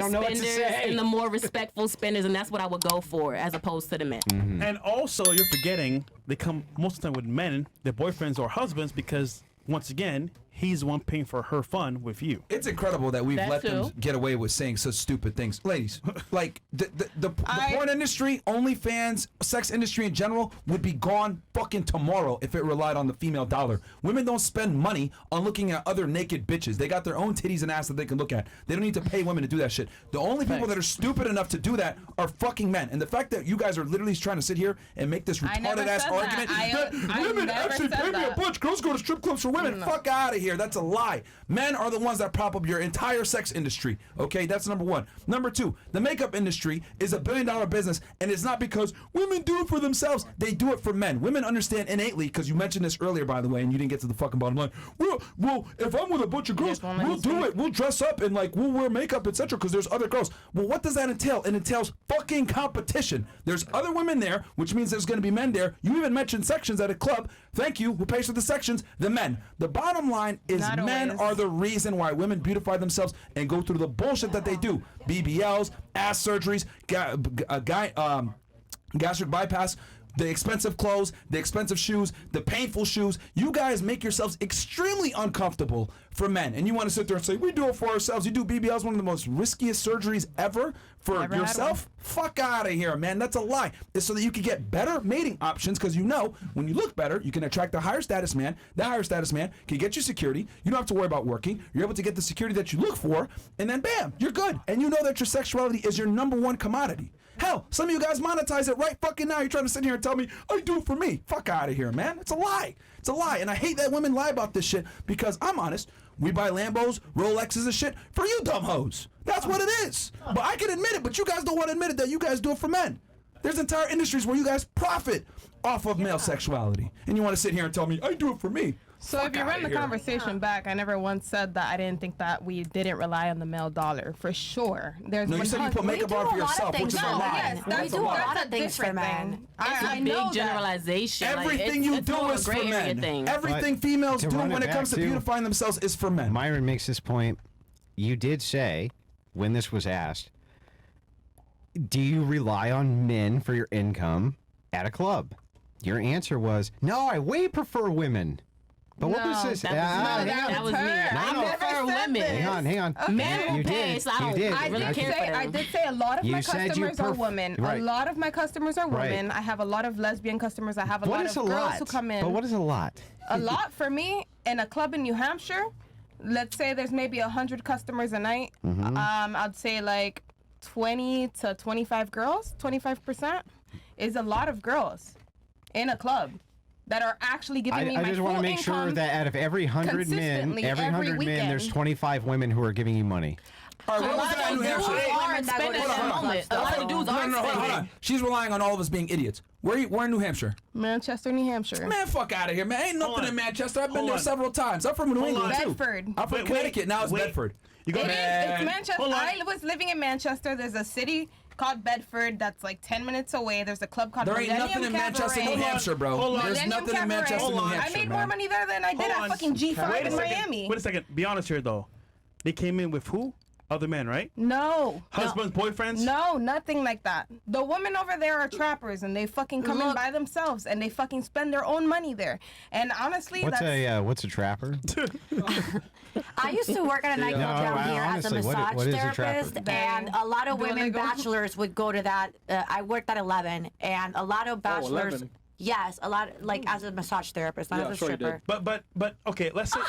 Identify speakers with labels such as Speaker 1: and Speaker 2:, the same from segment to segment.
Speaker 1: spenders and the more respectful spenders, and that's what I would go for as opposed to the men.
Speaker 2: Mm-hmm.
Speaker 3: And also, you're forgetting they come most of the time with men, their boyfriends or husbands, because once again, he's the one paying for her fun with you.
Speaker 2: It's incredible that we've let them get away with saying such stupid things. Ladies, like the porn industry, OnlyFans, sex industry in general would be gone fucking tomorrow if it relied on the female dollar. Women don't spend money on looking at other naked bitches. They got their own titties and ass that they can look at. They don't need to pay women to do that shit. The only people that are stupid enough to do that are fucking men. And the fact that you guys are literally trying to sit here and make this retarded ass argument that women actually pay me a bunch, girls go to strip clubs for women. Fuck out of here. That's a lie. Men are the ones that prop up your entire sex industry. Okay, that's number one. Number two, the makeup industry is a $1 billion business, and it's not because women do it for themselves. They do it for men. Women understand innately, because you mentioned this earlier, by the way, and you didn't get to the fucking bottom line. Well, if I'm with a bunch of girls, we'll do it. We'll dress up and like we'll wear makeup, etc. Because there's other girls. Well, what does that entail? It entails fucking competition. There's other women there, which means there's going to be men there. You even mentioned sections at a club. Thank you. Who pays for the sections? The men. The bottom line is men are the reason why women beautify themselves and go through the bullshit that they do. BBLs, ass surgeries, gastric bypass, the expensive clothes, the expensive shoes, the painful shoes. You guys make yourselves extremely uncomfortable for men. And you want to sit there and say, we do it for ourselves. You do BBLs, one of the most riskiest surgeries ever for yourself? Fuck out of here, man. That's a lie. It's so that you can get better mating options, because you know when you look better, you can attract a higher status man. That higher status man can get you security. You don't have to worry about working. You're able to get the security that you look for, and then bam, you're good. And you know that your sexuality is your number one commodity. Hell, some of you guys monetize it right fucking now. You're trying to sit here and tell me, I do it for me. Fuck out of here, man. It's a lie. It's a lie. And I hate that women lie about this shit, because I'm honest. We buy Lambos, Rolexes and shit for you dumb hoes. That's what it is. But I can admit it, but you guys don't want to admit it that you guys do it for men. There's entire industries where you guys profit off of male sexuality. And you want to sit here and tell me, I do it for me.
Speaker 4: So if you run the conversation back, I never once said that I didn't think that we didn't rely on the male dollar. For sure. There's
Speaker 2: no, you said you put makeup on for yourself, which is a lie.
Speaker 4: Yes, we do a lot of things for men.
Speaker 1: It's a big generalization.
Speaker 2: Everything you do is for men. Everything females do when it comes to beautifying themselves is for men.
Speaker 5: Myron makes this point. You did say, when this was asked, do you rely on men for your income at a club? Your answer was, no, I way prefer women. But what was this?
Speaker 1: That was me. I prefer women.
Speaker 5: Hang on.
Speaker 1: Men will pay, so I don't really care for them.
Speaker 4: I did say a lot of my customers are women.
Speaker 5: Right.
Speaker 4: A lot of my customers are women. I have a lot of lesbian customers. I have a lot of girls who come in.
Speaker 5: But what is a lot?
Speaker 4: A lot for me in a club in New Hampshire, let's say there's maybe 100 customers a night. I'd say like 20 to 25 girls, 25% is a lot of girls in a club that are actually giving me my full income.
Speaker 5: I just want to make sure that out of every 100 men, there's 25 women who are giving you money.
Speaker 2: All right, what was that in New Hampshire?
Speaker 1: A lot of dudes aren't
Speaker 2: Hold on. She's relying on all of us being idiots. Where in New Hampshire?
Speaker 4: Manchester, New Hampshire.
Speaker 2: Man, fuck out of here, man. Ain't nothing in Manchester. I've been there several times. I'm from New England, too.
Speaker 4: Bedford.
Speaker 2: I'm from Connecticut. Now it's Bedford.
Speaker 4: It's Manchester. I was living in Manchester. There's a city called Bedford that's like 10 minutes away. There's a club called Millennium Cabaret.
Speaker 2: There ain't nothing in Manchester, New Hampshire, bro. There's nothing in Manchester, New Hampshire,
Speaker 4: I made more money there than I did at fucking G5 in Miami.
Speaker 3: Wait a second. Be honest here, though. They came in with who? Other men, right?
Speaker 4: No.
Speaker 3: Husbands, boyfriends?
Speaker 4: No, nothing like that. The women over there are trappers, and they fucking come in by themselves, and they fucking spend their own money there. And honestly,
Speaker 5: what's a trapper?
Speaker 6: I used to work at a nightclub down here as a massage therapist, and a lot of women bachelors would go to that. I worked at 11, and a lot of bachelors. Yes, a lot, like as a massage therapist, not as a stripper.
Speaker 3: But okay, let's say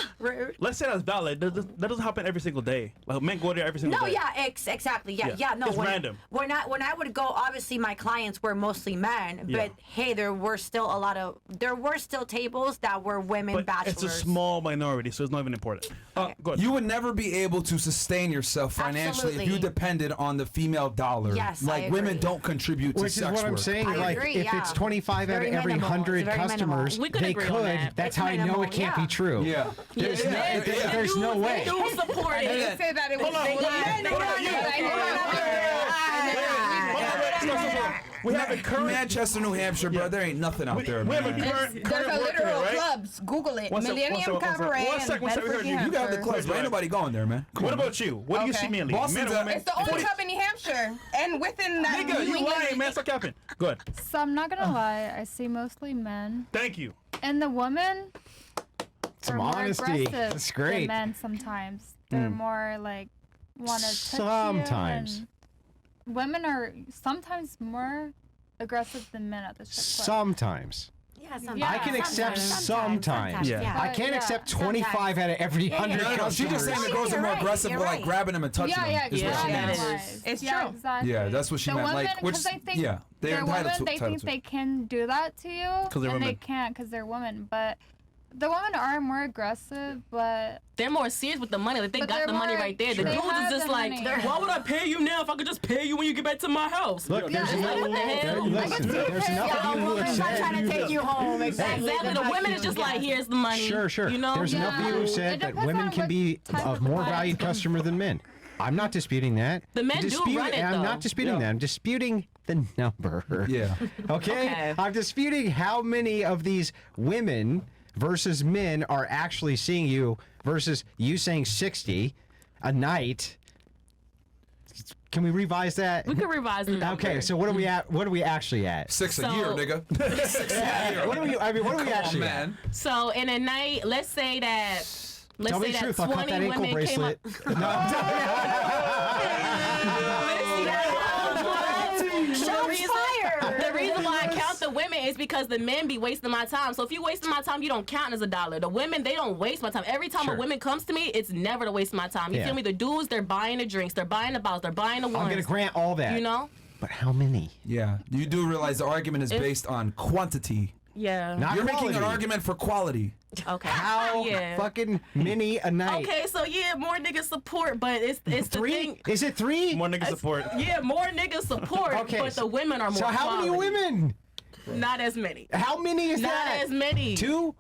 Speaker 3: that's valid. That doesn't happen every single day. Like men go there every single day.
Speaker 6: No, yeah, exactly. Yeah, no.
Speaker 3: It's random.
Speaker 6: When I would go, obviously my clients were mostly men, but hey, there were still tables that were women bachelors.
Speaker 3: It's a small minority, so it's not even important. Go ahead.
Speaker 2: You would never be able to sustain yourself financially if you depended on the female dollar.
Speaker 6: Yes,
Speaker 2: like women don't contribute to sex work.
Speaker 5: Which is what I'm saying.
Speaker 6: I agree,
Speaker 5: if it's 25 out of every 100 customers, they could. That's how I know it can't be true.
Speaker 2: Yeah.
Speaker 5: There's no way.
Speaker 1: You support
Speaker 4: I didn't say that it was
Speaker 3: We have a current
Speaker 2: Manchester, New Hampshire, bro. There ain't nothing out there,
Speaker 3: we have a
Speaker 2: man.
Speaker 3: current
Speaker 4: There's a
Speaker 3: worker
Speaker 4: literal
Speaker 3: here, right?
Speaker 4: clubs. Google it.
Speaker 3: One sec,
Speaker 4: Millennium
Speaker 3: one sec.
Speaker 4: Cabaret
Speaker 3: One sec,
Speaker 4: in
Speaker 3: we heard
Speaker 4: Bedford,
Speaker 3: you.
Speaker 4: New
Speaker 2: You got the
Speaker 4: Hampshire.
Speaker 2: clubs, but ain't nobody going there, man. Come
Speaker 3: What
Speaker 2: on,
Speaker 3: about you? What do you
Speaker 4: Okay.
Speaker 3: see mainly?
Speaker 2: Boston's
Speaker 3: Men or
Speaker 2: a-
Speaker 3: women?
Speaker 4: It's the only club in New Hampshire, and within that
Speaker 3: Nigga,
Speaker 4: New
Speaker 3: you
Speaker 4: England-
Speaker 3: lying, man. Stop capping. Go ahead.
Speaker 7: So I'm not gonna lie, I see mostly men,
Speaker 3: Thank you.
Speaker 7: and the women
Speaker 5: Some
Speaker 7: are more
Speaker 5: honesty.
Speaker 7: aggressive
Speaker 5: That's great.
Speaker 7: than men sometimes. They're more like want to touch
Speaker 5: Sometimes.
Speaker 7: you, and women are sometimes more aggressive than men at the strip club.
Speaker 5: Sometimes.
Speaker 6: Yeah, sometimes.
Speaker 7: Yeah.
Speaker 5: I can accept sometimes.
Speaker 3: Yeah.
Speaker 5: I can't
Speaker 7: Yeah.
Speaker 5: accept 25 out of every 100
Speaker 2: No,
Speaker 5: customers.
Speaker 2: she's just saying the girls are
Speaker 6: You're
Speaker 2: more
Speaker 6: right,
Speaker 2: aggressive
Speaker 6: you're
Speaker 2: with like
Speaker 6: right.
Speaker 2: grabbing them and touching
Speaker 7: Yeah,
Speaker 2: them.
Speaker 7: yeah,
Speaker 2: Is what she
Speaker 1: yeah,
Speaker 2: meant.
Speaker 1: that
Speaker 7: exactly.
Speaker 1: is.
Speaker 4: It's
Speaker 7: Yeah,
Speaker 4: true.
Speaker 7: exactly.
Speaker 2: Yeah, that's what she
Speaker 7: the
Speaker 2: meant.
Speaker 7: women,
Speaker 2: Like, which,
Speaker 7: 'cause I think
Speaker 2: yeah, they're
Speaker 7: they're
Speaker 2: entitled
Speaker 7: women,
Speaker 2: to.
Speaker 7: they
Speaker 2: entitled
Speaker 7: think
Speaker 2: to.
Speaker 7: they can do that to you,
Speaker 3: they're
Speaker 7: and
Speaker 3: women.
Speaker 7: they can't because they're women. But the women are more aggressive, but
Speaker 1: They're more serious with the money. Like they
Speaker 7: But
Speaker 1: got
Speaker 7: they're
Speaker 1: the money
Speaker 7: more-
Speaker 1: right there. The
Speaker 7: They
Speaker 1: dudes
Speaker 7: have
Speaker 1: is just
Speaker 7: the
Speaker 1: like,
Speaker 7: money.
Speaker 1: why would I pay you now if I could just pay you when you get back to my house?
Speaker 5: Look, there's
Speaker 1: It's like, what the hell?
Speaker 5: listen, there's enough of you who
Speaker 6: women's not trying to
Speaker 5: accept.
Speaker 6: take you home. Exactly.
Speaker 1: Exactly. The women is just like, here's the money.
Speaker 5: Sure.
Speaker 1: You know?
Speaker 5: There's enough of you who
Speaker 7: Yeah.
Speaker 5: said
Speaker 7: It
Speaker 5: that
Speaker 7: depends
Speaker 5: women
Speaker 7: on
Speaker 5: can
Speaker 7: what
Speaker 5: be
Speaker 7: type
Speaker 5: a
Speaker 7: of
Speaker 5: more
Speaker 7: client.
Speaker 5: valued customer than men. I'm not disputing that.
Speaker 1: The men do run it,
Speaker 5: I'm
Speaker 1: though.
Speaker 5: not disputing that. I'm disputing the number.
Speaker 2: Yeah.
Speaker 5: Okay?
Speaker 1: Okay.
Speaker 5: I'm disputing how many of these women versus men are actually seeing you versus you saying 60 a night. Can we revise that?
Speaker 1: We could revise the number.
Speaker 5: Okay, so what are we at? What are we actually at?
Speaker 2: 6 a
Speaker 1: So-
Speaker 2: year, nigga. 6 a year.
Speaker 5: What are we? I mean, what are we
Speaker 2: Come on,
Speaker 5: actually
Speaker 2: man.
Speaker 1: So in a night, let's say that. Let's
Speaker 5: Tell
Speaker 1: say
Speaker 5: me the
Speaker 1: that
Speaker 5: truth. I'll cut
Speaker 1: 20
Speaker 5: that ankle
Speaker 1: women came up.
Speaker 5: bracelet.
Speaker 1: The reason why I count the women is because the men be wasting my time. So if you wasting my time, you don't count as a dollar. The women, they don't waste my time. Every time
Speaker 5: Sure.
Speaker 1: a woman comes to me, it's never to waste my time. You
Speaker 5: Yeah.
Speaker 1: feel me? The dudes, they're buying the drinks, they're buying the bottles, they're buying the
Speaker 5: I'm
Speaker 1: ones.
Speaker 5: gonna grant all that.
Speaker 1: You know?
Speaker 5: But how many?
Speaker 2: Yeah. You do realize the argument is based on quantity.
Speaker 1: Yeah.
Speaker 5: Not
Speaker 2: You're making an
Speaker 5: quality.
Speaker 2: argument for quality.
Speaker 1: Okay.
Speaker 5: How
Speaker 1: Yeah.
Speaker 5: fucking many a night?
Speaker 1: Okay, so yeah, more niggas support, but it's the
Speaker 5: Three?
Speaker 1: thing.
Speaker 5: Is it three?
Speaker 3: More nigga support.
Speaker 1: Yeah, more niggas support,
Speaker 5: Okay,
Speaker 1: but the women are more.
Speaker 5: So how many
Speaker 1: quality.
Speaker 5: women?
Speaker 1: Not as many.
Speaker 5: How many is
Speaker 1: Not
Speaker 5: that?
Speaker 1: as many.
Speaker 5: Two?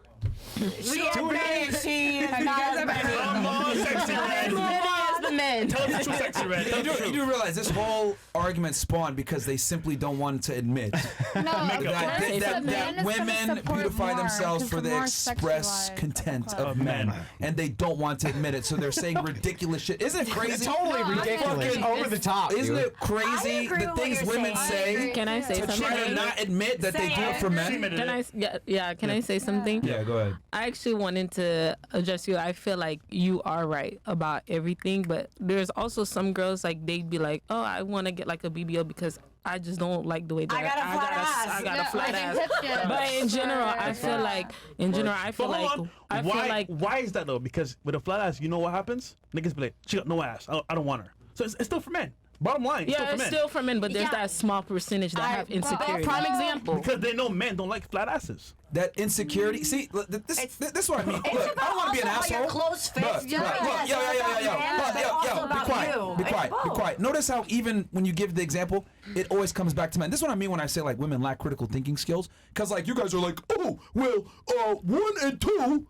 Speaker 1: We are
Speaker 5: Two
Speaker 1: many.
Speaker 6: She is not as many.
Speaker 3: Come on, sexy
Speaker 1: Not as
Speaker 3: red.
Speaker 1: many as the men.
Speaker 3: Tell us the truth, sexy red. Tell us the
Speaker 2: You
Speaker 3: truth.
Speaker 2: do realize this whole argument spawned because they simply don't want to admit
Speaker 7: no,
Speaker 3: Make
Speaker 7: of
Speaker 3: up.
Speaker 2: that,
Speaker 7: course,
Speaker 2: that,
Speaker 7: the
Speaker 2: that
Speaker 7: man is gonna
Speaker 2: women
Speaker 7: support
Speaker 2: beautify
Speaker 7: more,
Speaker 2: themselves
Speaker 7: 'cause
Speaker 2: for the
Speaker 7: more
Speaker 2: express
Speaker 7: sexualized
Speaker 2: content
Speaker 7: at the
Speaker 2: of
Speaker 7: club.
Speaker 2: men,
Speaker 3: men.
Speaker 2: and they don't want to admit it, so they're saying ridiculous shit. Isn't it crazy?
Speaker 5: Totally
Speaker 7: No, I
Speaker 5: ridiculous.
Speaker 7: agree.
Speaker 5: Over the top.
Speaker 2: Isn't
Speaker 5: dude.
Speaker 2: it crazy
Speaker 6: I agree
Speaker 2: the
Speaker 6: with
Speaker 2: things
Speaker 6: what you're
Speaker 2: women
Speaker 6: saying.
Speaker 2: say
Speaker 8: Can I say
Speaker 2: to try to
Speaker 8: something?
Speaker 2: not admit that they do it for
Speaker 3: She
Speaker 2: men?
Speaker 3: admitted
Speaker 8: Can
Speaker 3: it.
Speaker 8: I? Can I say something?
Speaker 2: Yeah, go ahead.
Speaker 8: I actually wanted to address you. I feel like you are right about everything, but there's also some girls like they'd be like, "Oh, I want to get like a BBL because I just don't like the way that
Speaker 6: I got a flat ass."
Speaker 8: I got
Speaker 7: Yeah,
Speaker 8: a flat
Speaker 7: like
Speaker 8: ass."
Speaker 7: hip dip.
Speaker 8: But in general, I feel
Speaker 7: Yeah.
Speaker 8: like I feel
Speaker 3: But
Speaker 8: like
Speaker 3: hold on.
Speaker 8: I feel
Speaker 3: why,
Speaker 8: like
Speaker 3: why is that though? Because with a flat ass, you know what happens? Niggas be like, she got no ass. I don't want her. So it's still for men. Bottom line, it's still
Speaker 8: yeah,
Speaker 3: for
Speaker 8: it's
Speaker 3: men.
Speaker 8: still for men, but there's
Speaker 6: Yeah.
Speaker 8: that small percentage that have insecurity.
Speaker 1: Prime example.
Speaker 3: Because they know men don't like flat asses.
Speaker 2: That insecurity. See, this is what I mean. Look, I don't want to be an
Speaker 6: also
Speaker 2: asshole.
Speaker 6: about your close fits.
Speaker 2: Look,
Speaker 6: Yeah,
Speaker 2: look,
Speaker 6: it's
Speaker 2: yo,
Speaker 6: all
Speaker 2: yo, yo,
Speaker 6: about
Speaker 2: yo,
Speaker 6: men,
Speaker 2: look,
Speaker 6: but
Speaker 2: yo,
Speaker 6: also
Speaker 2: yo, be
Speaker 6: about
Speaker 2: quiet,
Speaker 6: you.
Speaker 2: be
Speaker 6: It's
Speaker 2: quiet, be
Speaker 6: both.
Speaker 2: quiet. Notice how even when you give the example, it always comes back to men. This is what I mean when I say like women lack critical thinking skills. Because like you guys are like, oh, well, 1 and 2.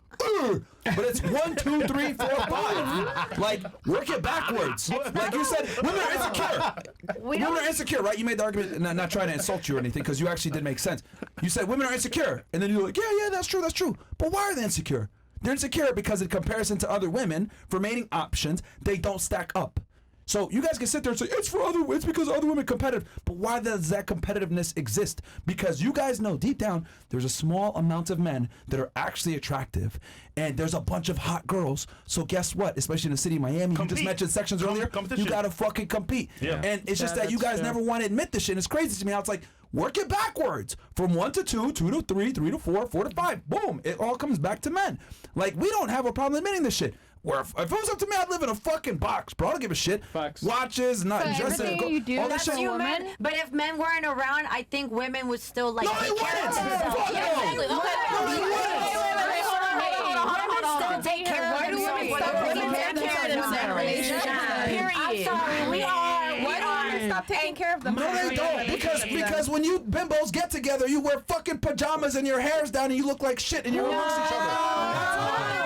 Speaker 2: But it's 1, 2, 3, 4, 5. Like, work it backwards. Like you said, women are insecure. Women are insecure, right? You made the argument, and I'm not trying to insult you or anything, because you actually did make sense. You said women are insecure, and then you're like, yeah, that's true. But why are they insecure? They're insecure because in comparison to other women, for mating options, they don't stack up. So you guys can sit there and say it's because other women are competitive. But why does that competitiveness exist? Because you guys know deep down there's a small amount of men that are actually attractive, and there's a bunch of hot girls. So guess what? Especially in the city of Miami, you just
Speaker 3: Compete.
Speaker 2: mentioned sections earlier.
Speaker 3: Competition.
Speaker 2: You gotta fucking compete.
Speaker 3: Yeah.
Speaker 2: And it's just that you
Speaker 8: that's
Speaker 2: guys
Speaker 8: true.
Speaker 2: never want to admit this shit. And it's crazy to me how it's like work it backwards from 1 to 2, 2 to 3, 3 to 4, 4 to 5. Boom! It all comes back to men. Like we don't have a problem admitting this shit. Where if it was up to me, I'd live in a fucking box, bro. I don't give a shit.
Speaker 3: Facts.
Speaker 2: Watches, not
Speaker 7: So
Speaker 2: dressing.
Speaker 7: everything you do,
Speaker 2: all this
Speaker 7: that's
Speaker 2: shit.
Speaker 7: you,
Speaker 6: Men,
Speaker 7: women?
Speaker 6: but if men weren't around, I think women would still like
Speaker 2: No, they
Speaker 6: take care of
Speaker 2: wouldn't.
Speaker 6: themselves.
Speaker 2: Fuck
Speaker 6: Yeah,
Speaker 2: no.
Speaker 6: exactly.
Speaker 2: No, they wouldn't.
Speaker 6: Women still take care of themselves.
Speaker 1: Women take care of themselves.
Speaker 6: I'm
Speaker 1: Period.
Speaker 6: sorry, we are.
Speaker 4: Why don't women stop taking care of them?
Speaker 2: No, they don't. Because when you bimbos get together, you wear fucking pajamas and your hair's down and you look like shit and you amongst each other.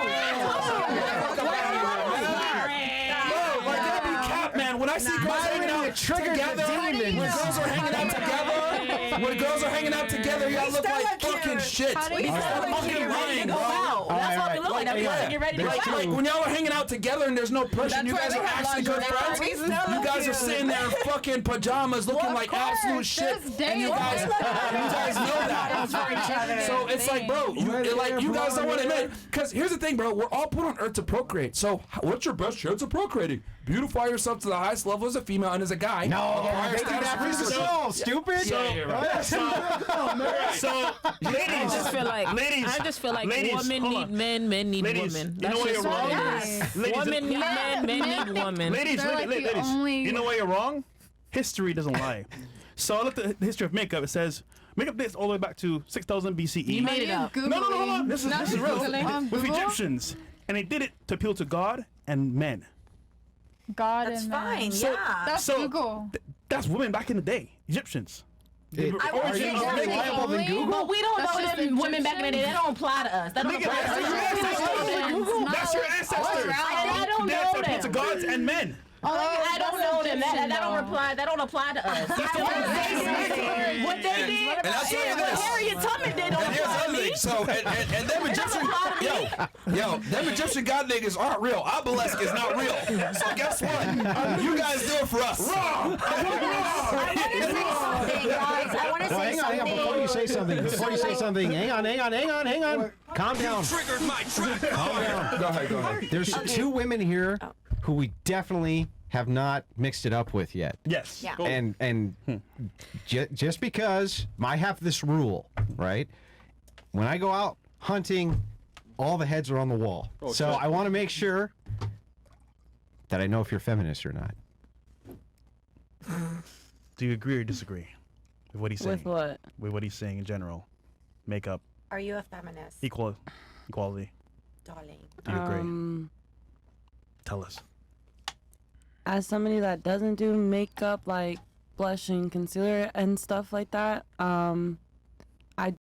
Speaker 2: Bro, like that be cap, man. When I see girls hanging out together. When girls are hanging out together, when girls are hanging out together, y'all look like fucking shit.
Speaker 1: We still fucking ready to go out. That's what we look like. We get ready to go out.
Speaker 2: Like when y'all are hanging out together and there's no pushing, you guys are actually good friends. You guys are sitting there in fucking pajamas looking like absolute shit, and you guys know that. So it's like, bro, you guys don't want to admit. Because here's the thing, bro. We're all put on earth to procreate. So what's your best chance of procreating? Beautify yourself to the highest level as a female and as a guy.
Speaker 5: No, they do that for school, stupid.
Speaker 3: So, ladies,
Speaker 8: I just feel like women need men, men need women.
Speaker 3: You know why you're wrong?
Speaker 8: Women need men, men need women.
Speaker 3: Ladies, you know why you're wrong? History doesn't lie. So I looked at the history of makeup. It says makeup dates all the way back to 6000 BCE.
Speaker 1: You made it up.
Speaker 3: No, hold on. This is real. With Egyptians, and they did it to appeal to God and men.
Speaker 7: God
Speaker 6: That's
Speaker 7: and
Speaker 6: fine.
Speaker 7: man.
Speaker 6: Yeah.
Speaker 7: That's Google.
Speaker 3: That's women back in the day, Egyptians.
Speaker 5: Are you more reliable than Google?
Speaker 1: But we don't know them women back in the day. That don't apply to us. That don't apply to us.
Speaker 3: That's your ancestors.
Speaker 1: I don't
Speaker 3: They
Speaker 1: know
Speaker 3: appeal to
Speaker 1: them.
Speaker 3: gods and men.
Speaker 1: I don't know them. That don't apply to us. What they did,
Speaker 2: And I'll tell you this.
Speaker 1: what Harriet Tubman did don't
Speaker 2: And here's the
Speaker 1: apply to
Speaker 2: other
Speaker 1: me.
Speaker 2: thing. So, and them Egyptian, them Egyptian god niggas aren't real. Obelisk is not real. So guess what? You guys do it for us. Wrong.
Speaker 6: I want to say something, guys.
Speaker 5: Before you say something, hang on. Calm down.
Speaker 2: Triggered my track. Calm down. Go ahead.
Speaker 5: There's two women here who we definitely have not mixed it up with yet.
Speaker 3: Yes.
Speaker 6: Yeah.
Speaker 5: And just because I have this rule, right? When I go out hunting, all the heads are on the wall. So I want to make sure that I know if you're feminist or not.
Speaker 3: Do you agree or disagree with what he's saying?
Speaker 8: With what?
Speaker 3: With what he's saying in general. Makeup,
Speaker 6: Are you a feminist,
Speaker 3: equality.
Speaker 6: darling?
Speaker 3: Do you agree? Tell us.
Speaker 9: As somebody that doesn't do makeup, like blush and concealer and stuff like that,